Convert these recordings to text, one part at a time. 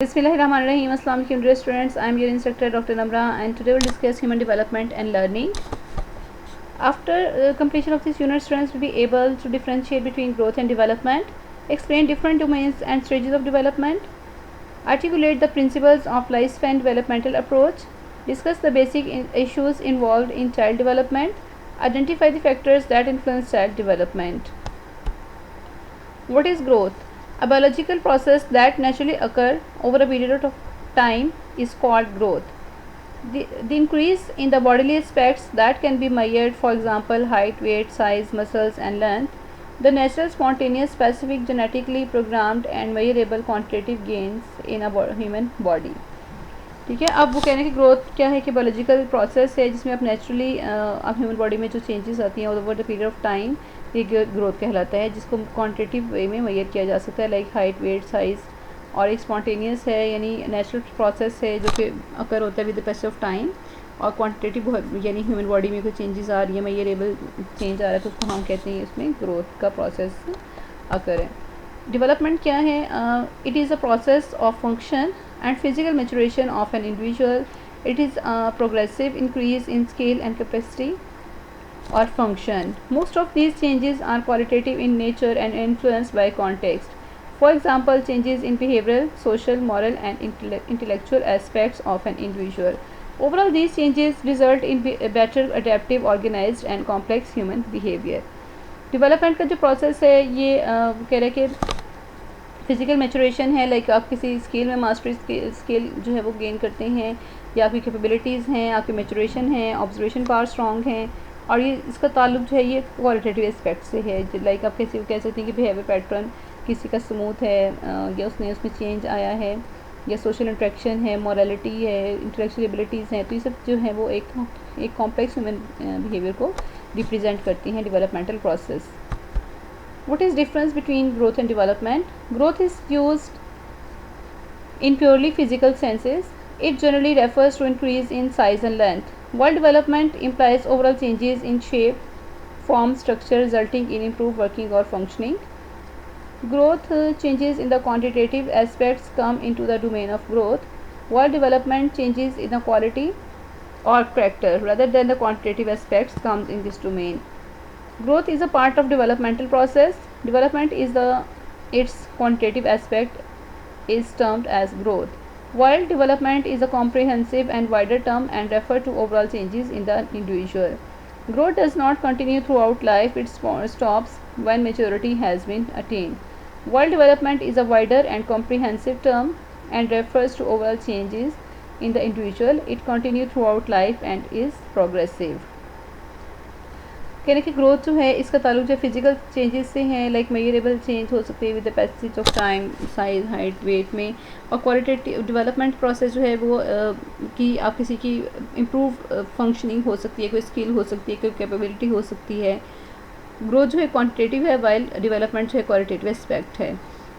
Bismillahirrahmanirrahim. Assalamu alaikum dear students. I am your instructor Dr. Namra and today we'll discuss human development and learning. After completion of this unit, students will be able to differentiate between growth and development, explain different domains and stages of development, articulate the principles of lifespan developmental approach, discuss the basic issues involved in child development, identify the factors that influence child development. What is growth? A biological process that naturally occurs over a period of time is called growth. The increase in the bodily aspects that can be measured, for example, height, weight, size, muscles, and length, the natural, spontaneous, specific, genetically programmed, and measurable quantitative gains in a human body. ठीक है, अब वो कहने की growth क्या है कि biological process है जिसमें आप नेचुरली आप ह्यूमन बॉडी में जो चेंजेस आती हैं over the period of time, ये ग्रोथ कहलाता है, जिसको क्वांटिटेटिव वे में मेजर किया जा सकता है, लाइक हाइट, वेट, साइज़. और एक स्पॉन्टेनियस है यानी नेचुरल प्रोसेस है जो कि अकर होता है with the passage of time. और क्वांटिटेटिव यानी ह्यूमन बॉडी में कोई चेंजेस आ रही है, मेजरेबल चेंज आ रहा है, तो उसको हम कहते हैं इसमें ग्रोथ का प्रोसेस अकर है. डेवलपमेंट क्या है? It is a process of function and physical maturation of an individual. It is a progressive increase in scale and capacity or function. Most of these changes are qualitative in nature and influenced by context. For example, changes in behavioral, social, moral and intellectual aspects of an individual. Overall, these changes result in better adaptive, organized and complex human behavior. Development का जो process है ये कह रहे कि physical maturation है, like आप किसी स्किल में मास्टरी स्किल जो है वो गेन करते हैं, या आपकी कैपेबिलिटीज़ हैं, आपकी मैचुरेशन है, ऑब्जर्वेशन पावर स्ट्रॉन्ग हैं, और ये इसका ताल्लुक जो है ये क्वालिटेटिव एस्पेक्ट से है. लाइक आप कैसे कह सकते हैं कि बिहेवियर पैटर्न किसी का स्मूथ है या उसमें चेंज आया है, या सोशल इंट्रैक्शन है, मॉरलिटी है, इंटेलेक्चुअल एबिलिटीज़ हैं, तो ये सब जो है वो एक कॉम्प्लेक्स ह्यूमन बिहेवियर को रिप्रेजेंट करती हैं developmental process. What is difference between growth and development? Growth is used in purely physical senses. It generally refers to increase in size and length, while development implies overall changes in shape, form, structure resulting in improved working or functioning. Growth changes in the quantitative aspects come into the domain of growth, while development changes in the quality or character rather than the quantitative aspects comes in this domain. Growth is a part of developmental process. Development is its quantitative aspect is termed as growth, while development is a comprehensive and wider term and refer to overall changes in the individual. Growth does not continue throughout life, it stops when maturity has been attained, while development is a wider and comprehensive term and refers to overall changes in the individual. It continues throughout life and is progressive. कहने की growth जो है इसका ताल्लुक जो physical changes से हैं, like measurable change हो सकते हैं with the passage of time, size, height, weight में. और क्वालिटेटिव डेवलपमेंट प्रोसेस जो है वो कि आप किसी की इम्प्रूव फंक्शनिंग हो सकती है, कोई स्किल हो सकती है, कोई कैपेबिलिटी हो सकती है. ग्रोथ जो है क्वान्टिटेटिव है, वाइल डेवलपमेंट जो है क्वालिटेटिव एस्पेक्ट है.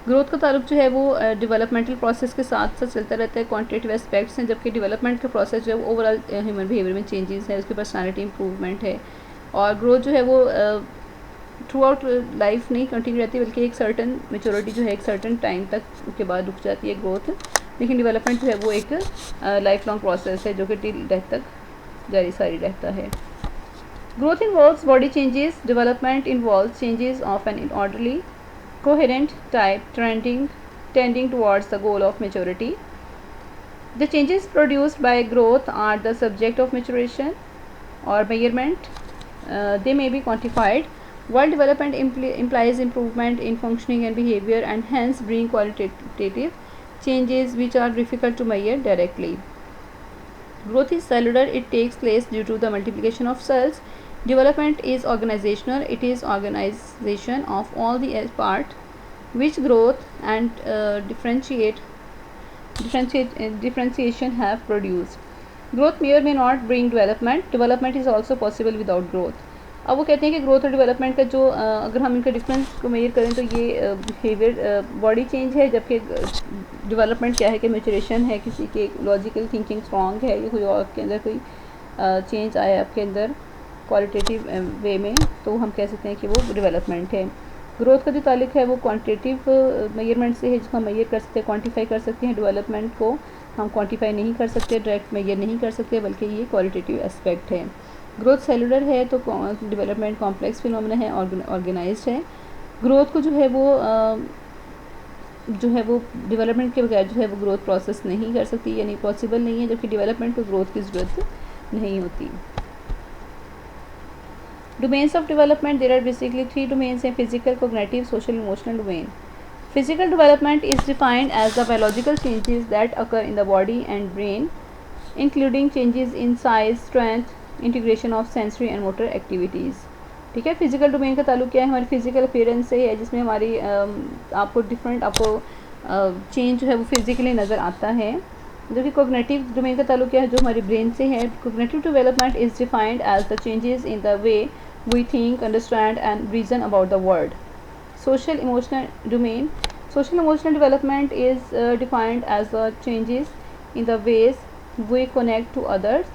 ग्रोथ का ताल्लुक जो है वो डेवलपमेंटल प्रोसेस के साथ साथ चलता रहता है, क्वान्टिटेटिव एस्पेक्ट्स हैं, जबकि डेवलपमेंट का प्रोसेस जो है वो ओवरऑल ह्यूमन बिहेवियर में चेंजेस है, उसकी पर्सनैलिटी इंप्रूवमेंट है. और ग्रोथ जो है वो थ्रू आउट लाइफ नहीं कंटिन्यू रहती, बल्कि एक सर्टन मेच्योरिटी जो है एक सर्टन टाइम तक उसके बाद रुक जाती है ग्रोथ. लेकिन डेवलपमेंट जो है वो एक लाइफ लॉन्ग प्रोसेस है जो कि टिल डेथ तक जारी सारी रहता है. Growth involves body changes, development involves changes of an orderly coherent type tending towards the goal of maturity. The changes produced by growth are the subject of maturation or measurement. They may be quantified, while development implies improvement in functioning and behavior and hence bring qualitative changes which are difficult to measure directly. Growth is cellular, it takes place due to the multiplication of cells. Development is organizational, it is organization of all the parts which growth and differentiation have produced. Growth may or may not bring development. Development is also possible without growth. अब वो कहते हैं कि growth और development का जो अगर हम इनका डिफरेंस को मेजर करें तो ये बिहेवियर बॉडी चेंज है, जबकि डेवलपमेंट क्या है कि मैचुरेशन है, किसी के लॉजिकल थिंकिंग स्ट्रॉन्ग है, या कोई और के अंदर कोई चेंज आया आपके अंदर क्वालिटेटिव वे में, तो हम कह सकते हैं कि वो डेवलपमेंट है. ग्रोथ का जो ताल्लुक है वो क्वांटिटेटिव मेजरमेंट से है, जिसको हम मेजर कर सकते हैं, क्वांटिफाई कर सकते हैं। डेवलपमेंट को हम क्वांटिफाई नहीं कर सकते, डायरेक्ट मेजर नहीं कर सकते, बल्कि ये क्वालिटेटिव एस्पेक्ट है। ग्रोथ सेलुलर है तो डेवलपमेंट कॉम्प्लेक्स फिनोमेना है, ऑर्गेनाइज्ड है। ग्रोथ को जो है वो डेवलपमेंट के बगैर जो है वो ग्रोथ प्रोसेस नहीं कर सकती, यानी पॉसिबल नहीं है, जबकि डेवलपमेंट को ग्रोथ की ज़रूरत नहीं होती। Domains of development, there are basically 3 domains हैं: physical, cognitive, social, emotional domain. Physical development is defined as the biological changes that occur in the body and brain, including changes in size, strength, integration of sensory and motor activities. ठीक है, physical domain का ताल्लुक क्या है, हमारी physical appearance से है, जिसमें हमारी आपको चेंज जो है वो फिजिकली नज़र आता है। जो कि कोग्निटिव डोमेन का ताल्लुक क्या है, जो हमारी ब्रेन से है। Cognitive development is defined as the changes in the way we think, understand and reason about the world. Social emotional domain. Social emotional development is defined as the changes in the ways we connect to others,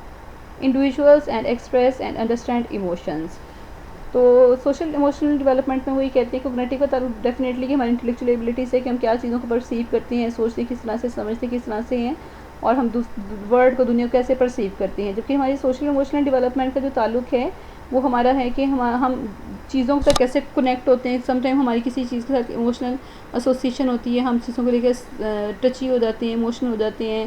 individuals and express and understand emotions. तो social emotional development में वही कहते हैं cognitive का ताल्लुक definitely कि हमारी intellectual ability से कि हम क्या चीज़ों को परसीव करते हैं, सोचते किस तरह से, समझते किस तरह से हैं, और हम वर्ल्ड को, दुनिया को कैसे परसीव करते हैं। जबकि हमारी सोशल इमोशनल डेवलपमेंट का जो ताल्लुक है वो हमारा है कि हम चीज़ों तक कैसे कनेक्ट होते हैं। समटाइम हमारी किसी चीज़ के साथ इमोशनल एसोसिएशन होती है, हम चीज़ों को लेकर टची हो जाते हैं, इमोशनल हो जाते हैं,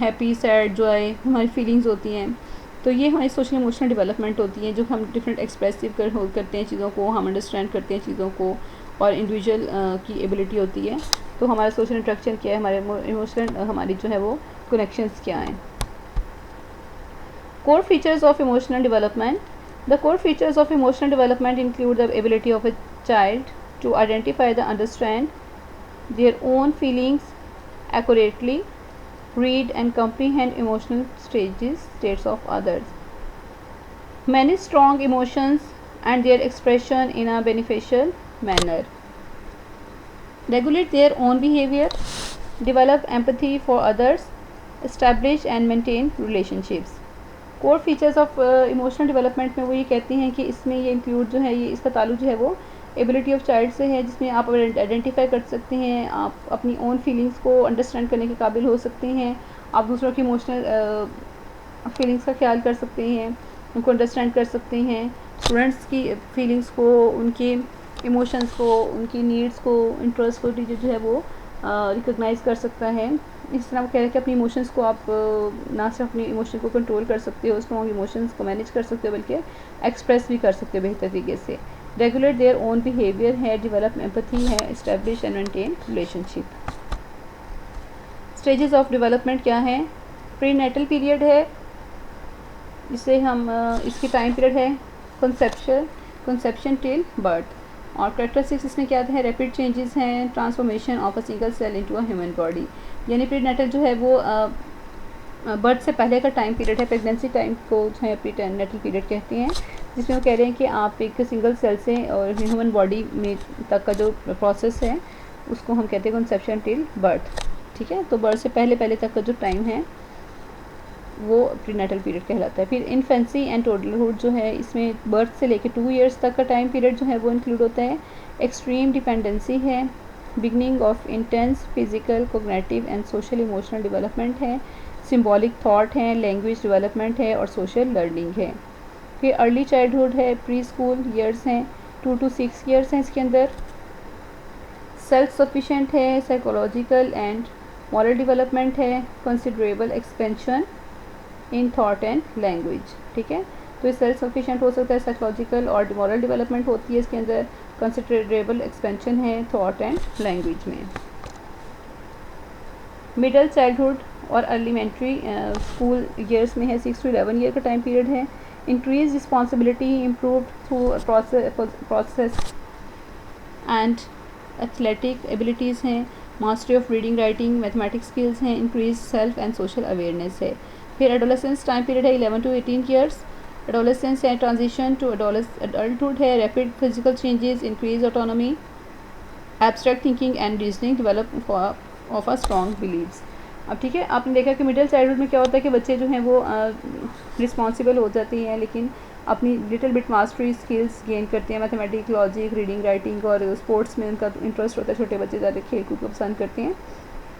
हैप्पी, सैड, जॉय हमारी फीलिंग्स होती हैं। तो ये हमारी सोशल इमोशनल डेवलपमेंट होती है, जो हम डिफरेंट एक्सप्रेसिव करते हैं चीज़ों को, हम अंडरस्टैंड करते हैं चीज़ों को, और इंडिविजुअल की एबिलिटी होती है। तो हमारा सोशल इंट्रैक्शन क्या है, हमारे इमोशनल हमारी जो है वो कनेक्शंस क्या हैं। Core features of emotional development. The core features of emotional development include the ability of a child to identify and understand their own feelings accurately, read and comprehend emotional states of others, manage strong emotions and their expression in a beneficial manner, regulate their own behavior, develop empathy for others, establish and maintain relationships. Core features of emotional development में वो ये कहती हैं कि इसमें ये include जो है, ये इसका ताल्लुक जो है वो एबिलिटी ऑफ चाइल्ड से है, जिसमें आप आइडेंटिफाई कर सकते हैं, आप अपनी ओन फीलिंग्स को अंडरस्टैंड करने के काबिल हो सकते हैं, आप दूसरों की इमोशनल फीलिंग्स का ख्याल कर सकते हैं, उनको अंडरस्टैंड कर सकते हैं, स्टूडेंट्स की फीलिंग्स को, उनके इमोशंस को, उनकी नीड्स को, इंटरेस्ट को टीचर जो है वो रिकॉग्नाइज़ कर सकता है। इस तरह वो कह रहे हैं कि अपनी इमोशंस को आप ना सिर्फ अपनी इमोशन को कंट्रोल कर सकते हो, स्ट्रॉन्ग इमोशंस को मैनेज कर सकते हो, बल्कि एक्सप्रेस भी कर सकते हो बेहतर तरीके से। रेगुलेट देयर ओन बिहेवियर है, डेवलप एम्पैथी है, establish and maintain relationship. Stages of development क्या है? प्रीनेटल पीरियड है, जिसे हम इसकी टाइम पीरियड है कंसेप्शन टिल बर्थ, और कैरेक्टरिस्टिक्स इसमें क्या है? रैपिड चेंजेस हैं, transformation of a single cell into a human body. यानी प्रीनेटल जो है वो बर्थ से पहले का टाइम पीरियड है, प्रेगनेंसी टाइम को जो है प्रीनेटल पीरियड कहते हैं, जिसमें वो कह रहे हैं कि आप एक सिंगल सेल से और ह्यूमन बॉडी में तक का जो प्रोसेस है उसको हम कहते हैं कंसेप्शन टिल बर्थ। ठीक है, तो बर्थ से पहले तक का जो टाइम है वो प्रीनेटल पीरियड कहलाता है। फिर इन्फेंसी एंड टोडलहुड जो है, इसमें बर्थ से लेकर 2 ईयर्स तक का टाइम पीरियड जो है वो इंक्लूड होता है। एक्सट्रीम डिपेंडेंसी है, beginning of intense physical, cognitive and social emotional development है, सिंबॉलिक थॉट है, लैंग्वेज डेवलपमेंट है और सोशल लर्निंग है। फिर अर्ली चाइल्डहुड है, प्री स्कूल ईयर्स हैं, 2 to 6 ईयर्स हैं इसके अंदर। सेल्फ सफिशेंट है, साइकोलॉजिकल एंड मॉरल डेवलपमेंट है, considerable expansion in thought and language. ठीक है, तो ये सेल्फ सफिशेंट हो सकता है, साइकोलॉजिकल और मॉरल डेवलपमेंट होती है इसके अंदर, कंसिडरेबल एक्सपेंशन है थॉट एंड लैंग्वेज में। मिडल चाइल्डहुड और एलिमेंट्री स्कूल ईयर्स में है, 6 to 11 ईयर का टाइम पीरियड है। Increase responsibility improve through process and athletic abilities हैं, mastery of reading writing, mathematics skills हैं, increase self and social awareness है। फिर एडोलेसेंस टाइम पीरियड है 11 to 18 ईयर्स। एडोलेसेंस है, ट्रांजिशन टू अडल्टहुड है, rapid physical changes, increase autonomy, abstract thinking and reasoning, develop of a strong believes. अब ठीक है, आपने देखा कि मिडिल चाइल्डहुड में क्या होता है कि बच्चे जो हैं वो रिस्पॉन्सिबल हो जाते हैं, लेकिन अपनी little bit mastery skills gain करते हैं, मैथमेटिक्स, लॉजिक, रीडिंग, राइटिंग और स्पोर्ट्स में उनका इंटरेस्ट होता है। छोटे बच्चे ज़्यादा खेल कूद को पसंद करते हैं।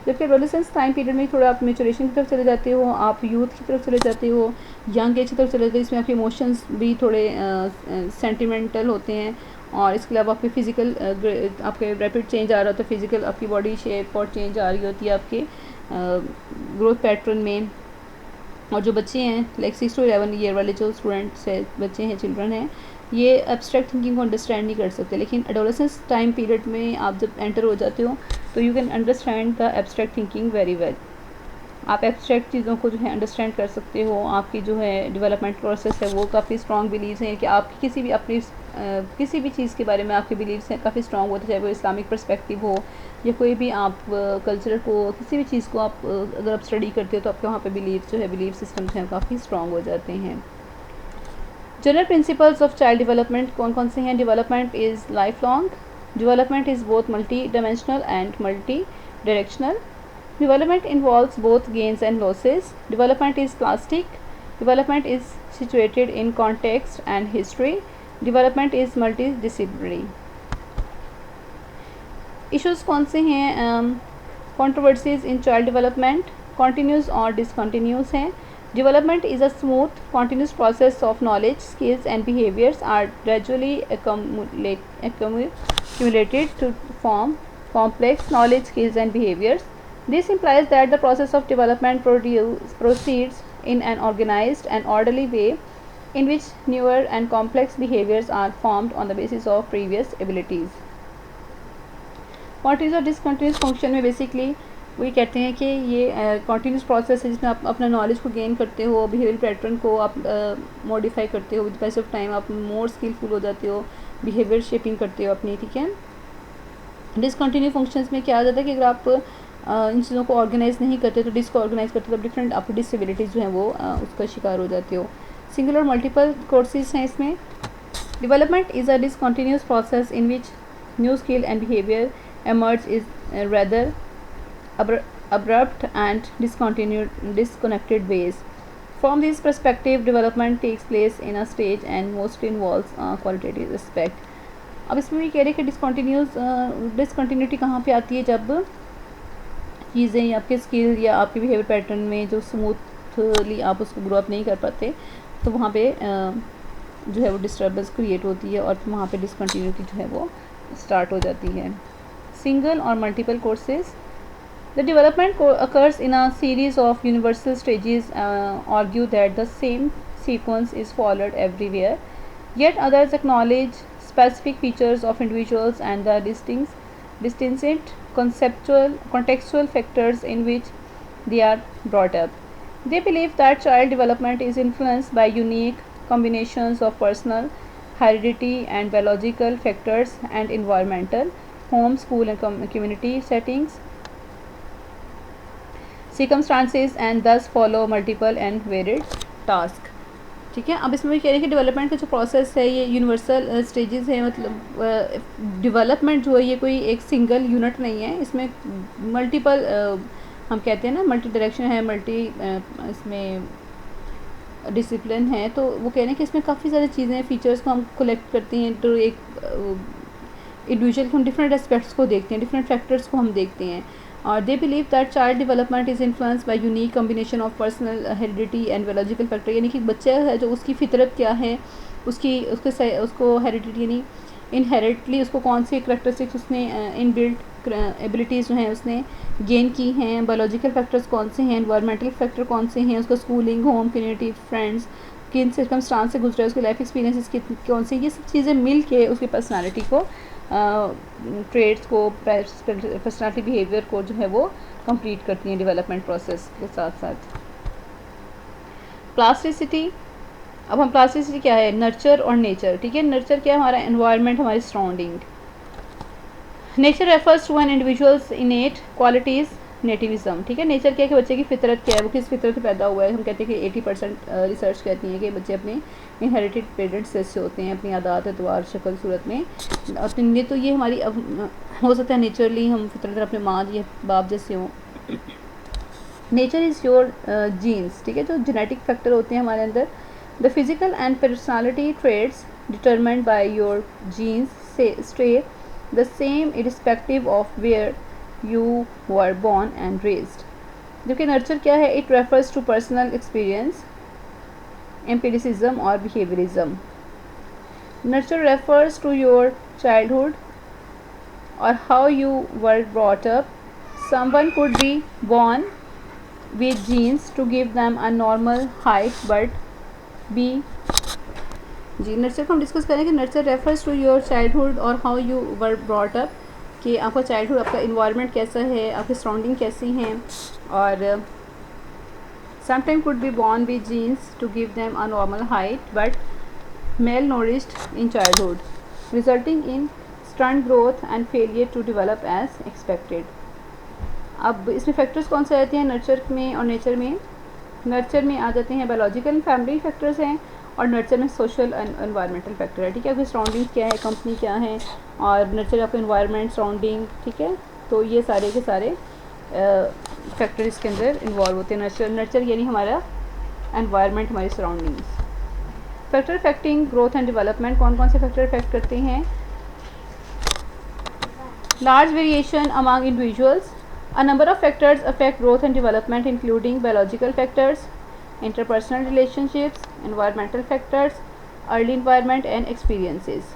जबकि एडोलेसेंस टाइम पीरियड में थोड़ा आप मेचुरेशन की तरफ चले जाते हो, आप यूथ की तरफ चले जाते हो, यंग एज की तरफ चले जाते हो। इसमें आपके इमोशंस भी थोड़े सेंटिमेंटल होते हैं और इसके अलावा आपके फ़िज़िकल आपके रैपिड चेंज आ रहा होता है, फ़िज़िकल आपकी बॉडी शेप और चेंज आ रही होती है आपके ग्रोथ पैटर्न में। और जो बच्चे हैं लाइक 6 to 11 ईयर वाले जो स्टूडेंट्स है, बच्चे हैं, चिल्ड्रन हैं, ये एब्स्ट्रैक्ट थिंकिंग को अंडरस्टैंड नहीं कर सकते। लेकिन एडोलेसेंस टाइम पीरियड में आप जब एंटर हो जाते हो तो you can understand the abstract thinking very well. आप एब्स्ट्रैक्ट चीज़ों को जो है अंडरस्टैंड कर सकते हो। आपकी जो है डेवलपमेंट प्रोसेस है वो काफ़ी स्ट्रॉन्ग बिलीव्स हैं कि आप किसी भी अपनी किसी भी चीज़ के बारे में आपके बिलीव्स हैं काफ़ी स्ट्रॉन्ग होते हैं, चाहे वो इस्लामिक पर्सपेक्टिव हो या कोई भी आप कल्चर को, किसी भी चीज़ को आप अगर आप स्टडी करते हो तो आपके वहाँ पे बिलीव जो है, बिलीव सिस्टम्स हैं काफ़ी स्ट्रॉन्ग हो जाते हैं। General principles of child development कौन कौन से हैं? Development is life long, development is both multi dimensional and multi directional, development involves both gains and losses, development is plastic, development is situated in context and history, development is multidisciplinary. Issues कौन से हैं? Controversies in child development, continuous और discontinuous हैं। Development is a smooth continuous process of knowledge, skills and behaviors are gradually accumulated to form complex knowledge, skills and behaviors. This implies that the process of development proceeds in an organized and orderly way in which newer and complex behaviors are formed on the basis of previous abilities. Continuous और discontinuous function में basically वही कहते हैं कि ये continuous process है जिसमें आप अपना नॉलेज को गेन करते हो, बिहेवियर पैटर्न को आप मॉडिफाई करते हो, विद पैस ऑफ टाइम आप मोर स्किलफुल हो जाते हो, बिहेवियर शेपिंग करते हो अपनी, ठीक है। डिसकंटिन्यू फंक्शंस में क्या आ जाता है कि अगर आप इन चीज़ों को ऑर्गेनाइज नहीं करते तो डिसऑर्गेनाइज करते तो डिफरेंट आपकी डिसेबिलिटीज़ जो हैं वो उसका शिकार हो जाते हो। सिंगल और मल्टीपल कोर्सेज हैं इसमें। Development is a discontinuous process in which new skill and behaviour emerge is rather abrupt and disconnected ways. From this perspective, development takes place in a stage and mostly involves qualitative aspect. अब इसमें भी कह रहे हैं कि discontinuity कहाँ पे आती है? जब चीज़ें आपके स्किल या आपके बिहेवियर पैटर्न में जो स्मूथली आप उसको ग्रो अप नहीं कर पाते तो वहाँ पे जो है वो डिस्टर्बेंस क्रिएट होती है और वहाँ पे डिसकंटिन्यूटी जो है वो स्टार्ट हो जाती है। Single or multiple courses. The development occurs in a series of universal stages. Argue that the same sequence is followed everywhere. Yet others acknowledge specific features of individuals and the distinct contextual factors in which they are brought up. They believe that child development is influenced by unique combinations of personal, hereditary, and biological factors and environmental, home, school and community settings, circumstances and thus follow multiple and varied tasks. ठीक है। अब इसमें भी कह रहे हैं कि development का जो प्रोसेस है ये यूनिवर्सल स्टेजेस है, मतलब डेवलपमेंट जो है ये कोई एक सिंगल यूनिट नहीं है, इसमें मल्टीपल हम कहते हैं ना, मल्टी डायरेक्शन है, मल्टी इसमें डिसिप्लिन है। तो वो कह रहे हैं कि इसमें काफ़ी सारी चीज़ें हैं, फीचर्स को हम कलेक्ट करते हैं तो एक इंडिविजुअल के हम डिफरेंट एस्पेक्ट्स को देखते हैं, डिफरेंट फैक्टर्स को हम देखते हैं। और they believe that child development is influence by unique combination of personal, heredity and biological factor, यानी कि बच्चा है जो उसकी फितरत क्या है, उसको हेरिडिटी यानी इनहेरिटली उसको कौन सी करेक्टरिस्टिक्स उसने इनबिल्ट एबिलिटीज़ जो हैं उसने गेन की हैं, बायोलॉजिकल फैक्टर्स कौन से हैं, एनवायरमेंटल फैक्टर कौन से हैं, उसका स्कूलिंग, होम, कम्युनिटी, फ्रेंड्स, किन सर्कमस्टांस से गुजरा है, उसके लाइफ एक्सपीरियंसेस कौन से, ये सब चीज़ें मिल के उसकी पर्सनालिटी को, ट्रेड्स को, पर्सनालिटी बिहेवियर को जो है वो कंप्लीट करती हैं डेवलपमेंट प्रोसेस के साथ साथ। प्लास्टिसिटी, अब हम प्लास्टिसिटी क्या है, नर्चर और नेचर, ठीक है। नर्चर क्या है, हमारा एनवायरनमेंट, हमारी surrounding. Nature refers to an individuals innate qualities, nativism, ठीक है। नेचर क्या है कि बच्चे की फितरत क्या है, वो किस फितरत से पैदा हुआ है। हम कहते हैं कि 80% रिसर्च कहती है कि बच्चे अपने इनहेरिटेड पेरेंट्स जैसे होते हैं, अपनी आदत, एतवार, शक्ल, सूरत में अपने, तो ये हमारी हो सकता है नेचुरली हम फितरत अपने माँ या बाप जैसे हों। नेचर इज़ योर जीन्स, ठीक है, जो जेनेटिक फैक्टर होते हैं हमारे अंदर The physical and personality traits determined by your genes stay the same irrespective of where you were born and raised. जबकि नर्चर क्या है, it refers to personal experience, empiricism और behaviourism. Nurture refers to your childhood or how you were brought up. Someone could be born with genes to give them a normal height but be जी nurture को हम discuss करें कि nurture refers to your childhood और how you were brought up, कि आपका childhood, आपका environment कैसा है, आपकी सराउंडिंग कैसी हैं. और sometime could be born with genes to give them a normal height but malnourished in childhood resulting in stunt growth and failure to develop as expected. अब इसमें फैक्टर्स कौन से आते हैं नर्चर में और नेचर में? नर्चर में आ जाते हैं बायोलॉजिकल एंड फैमिली फैक्टर्स हैं, और नर्चर में सोशल एंड एनवायरमेंटल फैक्टर है. ठीक है, आपकी सराउंडिंग क्या है, कंपनी क्या है, और नर्चर आपका एनवायरनमेंट, सराउंडिंग. ठीक है, तो ये सारे के सारे फैक्टर इसके अंदर इन्वॉल्व होते हैं. नर्चर यानी हमारा एनवायरनमेंट, हमारी surroundings. Factor affecting growth and development, कौन कौन से फैक्टर अफेक्ट करते हैं? Large variation among individuals. A number of factors affect growth and development, including biological factors, interpersonal relationships, environmental factors, early environment and experiences.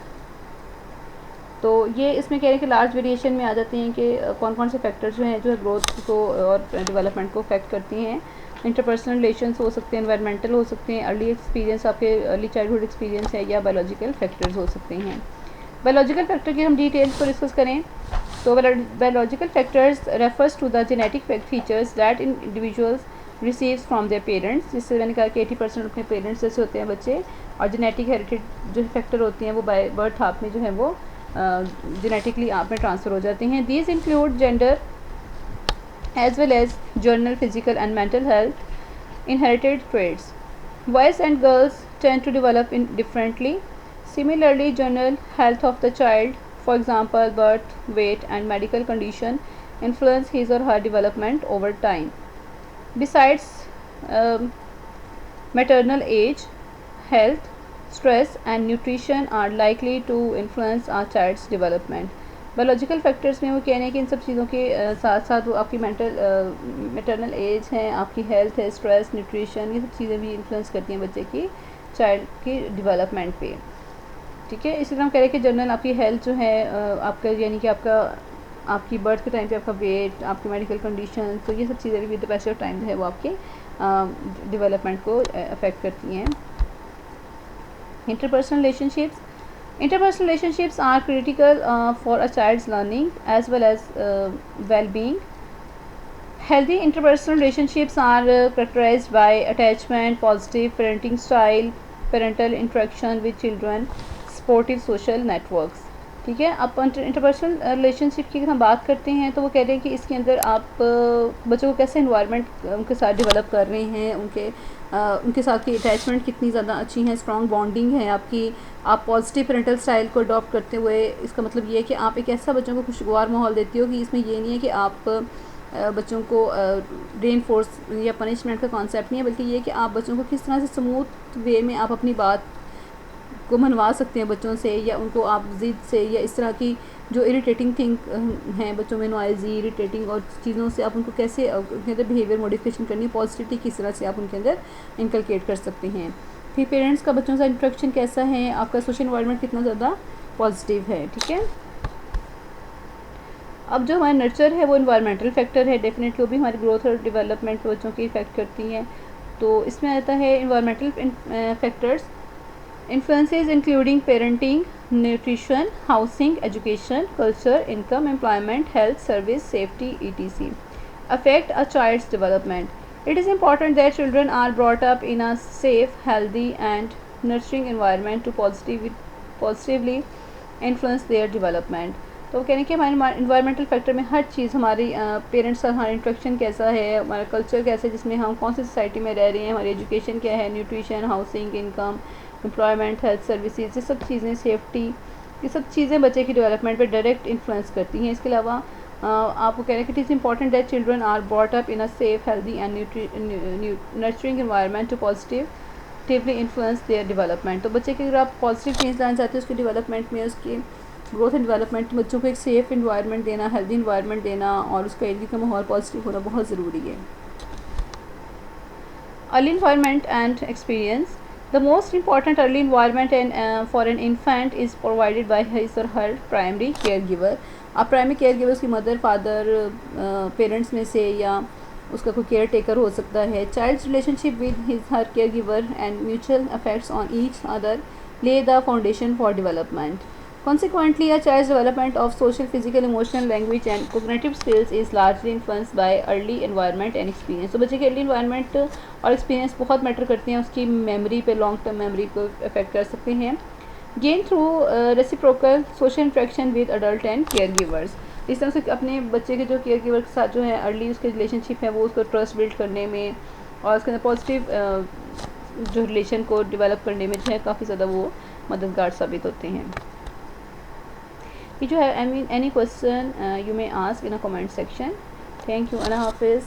तो ये इसमें कह रहे हैं कि लार्ज वेरिएशन में आ जाते हैं कि कौन कौन से फैक्टर्स जो हैं जो है ग्रोथ को और डेवलपमेंट को अफेक्ट करती हैं. इंटरपर्सनल रिलेशंस हो सकते हैं, एनवायरमेंटल हो सकते हैं, अर्ली एक्सपीरियंस, आपके अर्ली चाइल्डहुड एक्सपीरियंस है, या बायोलॉजिकल फैक्टर्स हो सकते हैं. बायोलॉजिकल फैक्टर की हम डिटेल्स को डिस्कस करें तो biological factors refers to the genetic features that individuals receives from their parents. जिससे मैंने कहा कि 80% अपने पेरेंट्स जैसे होते हैं बच्चे, और जेनेटिक हेरिटेज जो फैक्टर होती हैं वो बाय बर्थ आप में जो है वो जेनेटिकली आप में ट्रांसफ़र हो जाते हैं. These include gender as well as general, physical and mental health, inherited traits. Boys and girls tend to develop in differently. Similarly, general health of the child, for example, birth, weight and medical condition, influence his or her development over time. Besides, maternal age, health, stress and nutrition are likely to influence our child's development. Biological factors में वो कह रहे हैं कि इन सब चीज़ों के साथ साथ वो आपकी मैटरनल एज है, आपकी हेल्थ है, स्ट्रेस, न्यूट्रिशन, ये सब चीज़ें भी इन्फ्लुएंस करती हैं बच्चे की चाइल्ड की डेवलपमेंट पे. ठीक है, इसी तरह हम कह रहे हैं कि जनरल आपकी हेल्थ जो है आपका, यानी कि आपकी बर्थ के टाइम पे आपका वेट, आपकी मेडिकल कंडीशन, तो ये सब चीज़ें भी with the passage of time जो है वो आपके डेवलपमेंट को अफेक्ट करती हैं. Interpersonal relationships are critical for a child's learning as well as well-being. Healthy interpersonal relationships are characterized by attachment, positive parenting style, parental interaction with children, supportive social networks. ठीक है, अब interpersonal relationship की अगर हम बात करते हैं तो वो कह रहे हैं कि इसके अंदर आप बच्चों को कैसे इन्वायरमेंट उनके साथ डेवलप कर रहे हैं, उनके साथ की अटैचमेंट कितनी ज़्यादा अच्छी है, स्ट्रॉन्ग बॉन्डिंग है आपकी. आप पॉजिटिव पेरेंटल स्टाइल को अडॉप्ट करते हुए, इसका मतलब ये है कि आप एक ऐसा बच्चों को खुशगवार माहौल देती हो कि इसमें ये नहीं है कि आप बच्चों को रेनफोर्स या पनिशमेंट का कॉन्सेप्ट नहीं है, बल्कि ये कि आप बच्चों को किस तरह से स्मूथ वे में आप अपनी बात को मनवा सकते हैं बच्चों से, या उनको आप ज़िद से या इस तरह की जो इरिटेटिंग थिंग हैं बच्चों में, नॉइज़ी, इरिटेटिंग और चीज़ों से आप उनको कैसे उनके अंदर बिहेवियर मॉडिफिकेशन करनी है, पॉजिटिविटी किस तरह से आप उनके अंदर इनकलकेट कर सकते हैं. फिर पेरेंट्स का बच्चों से इंटरेक्शन कैसा है, आपका सोशल इन्वायरमेंट कितना ज़्यादा पॉजिटिव है. ठीक है, अब जो हमारा नर्चर है वो इन्वायरमेंटल फैक्टर है, डेफिनेटली वो भी हमारी ग्रोथ और डेवलपमेंट बच्चों की इफेक्ट करती हैं. तो इसमें आता है environmental factors, influences including parenting, nutrition, housing, education, culture, income, employment, health, service, safety, etc. affect a child's development. It is important that children are brought up in a safe, healthy and nurturing environment to positively influence their development. तो वो कह रहे हैं कि हमारे environmental factor में हर चीज़, हमारी parents का हमारा इंट्रैक्शन कैसा है, हमारा कल्चर कैसा है, जिसमें हम कौन सी सोसाइटी में रह रहे हैं, हमारी एजुकेशन क्या है, nutrition, housing, income, employment, health services, ये सब चीज़ें, सेफ्टी, ये सब चीज़ें बच्चे की डेवलपमेंट पे डायरेक्ट इन्फ्लुएंस करती हैं. इसके अलावा आपको कह रहे हैं कि it is important that children are brought up in a safe, healthy and nurturing environment to positively influence their development. तो बच्चे की अगर आप पॉजिटिव चेंज लाना चाहते हैं उसके डेवलपमेंट में, उसके ग्रोथ एंड डेवलपमेंट में, बच्चों को एक सेफ़ इन्वायरमेंट देना, हेल्दी इन्वायरमेंट देना और उसका इर्द का माहौल पॉजिटिव होना बहुत ज़रूरी है। Early environment and experience. The most important early environment for an infant is provided by his or her primary caregiver. अब प्राइमरी केयर गिवर उसकी मदर, फादर, पेरेंट्स में से या उसका कोई केयर टेकर हो सकता है। Child's relationship with his her caregiver and mutual affects on each other lay the foundation for development. Consequently, a child's development of social, physical, emotional, language and cognitive skills is largely influenced by early environment and experience. तो बच्चे के early environment और experience बहुत matter करते हैं, उसकी memory पे, long term memory को अफेक्ट कर सकते हैं। Gain through reciprocal social interaction with adult and care givers. इस तरह से अपने बच्चे के जो केयर गिवर के साथ जो है अर्ली उसके रिलेशनशिप है वो उसको ट्रस्ट बिल्ड करने में और उसके अंदर पॉजिटिव जो रिलेशन को डेवलप करने में जो है काफ़ी ज़्यादा वो मददगार साबित होते हैं। ये जो है any question you may ask in a comment section. Thank you. अल्लाह हाफिज़।